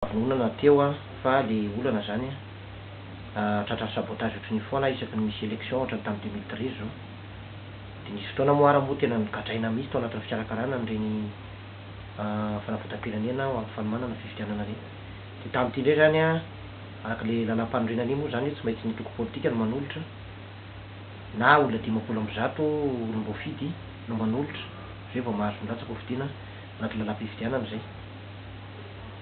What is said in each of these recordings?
Vonona teo fa le olana zany tratra sabotage ohatran'ny foana isaky ny misy élection ohatra tamin'ny 2013 zao de nisy fotoana moa ara moa tena nigadraina mihitsy tao anatin'ny fikarakarana n'ireny fanavaotam-pirenena amin'ny fanomanana fifidianana reny. De tamin'ity ndray zany araka le lalam-pandroenana iny moa zany tsy maintsy nitoko politika no manolotra na olona 500 olom-boafidy no manolotra zay vao mahazo milatsaka fidiana anaty lalam-pifidianana zay.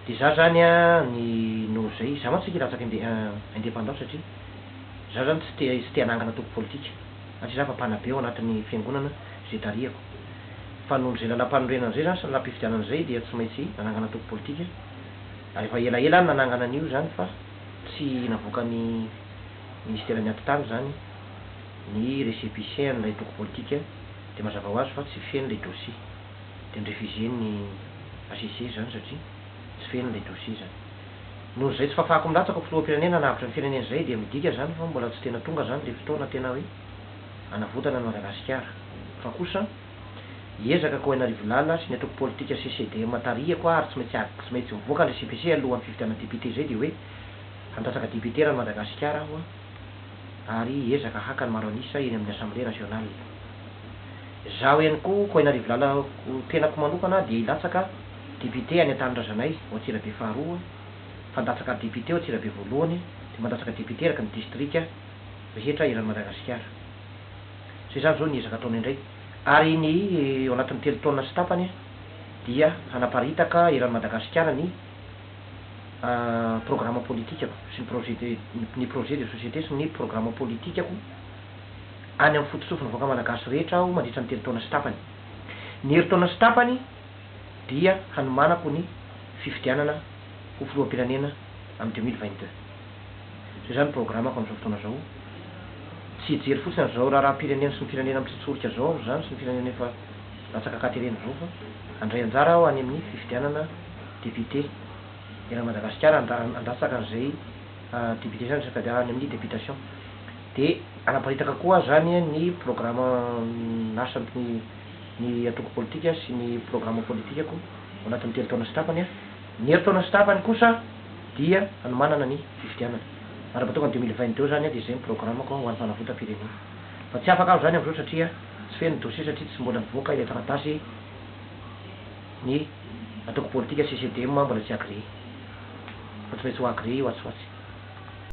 De za zany ny no zay za mantsy ilatsaka indépendance satria za zany tsy te hanangana toko politika satria za fa mpanabe ao anatin'ny fiangonana zay tariako fa noho zay lalam-pandroenana zay zany sy lalam-pifidianana zay dia tsy maintsy nanangana toko politika ary efa elaela nanangana an'io zany fa tsy navoakan'ny ministère-ny antitany zany ny récépissé n'ilay toko politika de mazava ho azy fa tsy feno ilay dossier de nirefuseny ACC zany satria tsy feno ilay dossier zany. Noho zay tsy fafako milatsaka filoham-pirenena navitra ny firenena zay de midika zany fa mbola tsy tena tonga zany le fotoana tena hoe anavotana ny Madagasikara fa kosa hiezaka ko Anarivo lala sy ny atoko politika CCDM tarihako ary tsy maintsy mivoaka ny récépissé alohan'ny fifidianana député zay de hoe handatsaka député raha Madagasikara aho ary hiezaka haka ny maro anisa eny amin'ny assemblée nationale. Zaho ihany koa Anarivo lala tenako manokana de hilatsaka député any Antanindrazanay ao Antsirabe faharoa, fandatsaka député ao Antsirabe voalohany, de mandatsaka député araka ny distrika rehetra eran'ny Madagasikara. Zay zany zao niezaka ataony indray ary ny ao anatin'ny 3 taona sy tapany dia hanaparitaka eran'ny Madagasikara ny programme politikako sy ny projet de société sy ny programme politikako any amin'ny fototsofiny voaka malagasy rehetra aho mandritra ny 3 taona sy tapany. Ny herintaona sy tapany dia hanomanako ny fifidianana ho filoham-pirenena amin'ny 2022. Zay zany programmako amin'izao fotoana zao. Tsy hijery fotsiny zao raharaham-pirenena sy ny firenena mitsotsorika zao zany sy ny firenena efa latsaka katerena zao fa handray anjara aho any amin'ny fifidianana député eran'ny Madagasikara andatsaka an'izay député zany saka any amin'ny députation de anaparitaka koa zany ny programme nasan'ny ny atoko politika sy ny programme politikako ao anatin'ny 3 taona sy tapany. Ny herintaona sy tapany kosa dia hanomanana ny fifidianana ary mahatonga 2022 zany de zay ny programmako ho an'ny fanavotam-pirenena fa tsy afaka aho zany amin'izao satria tsy feno dossier satria tsy mbola mivoaka ilay taratasy ny atoko politika CCDM mbola tsy agréé fa tsy maintsy ho agréé ho atsifoatsy.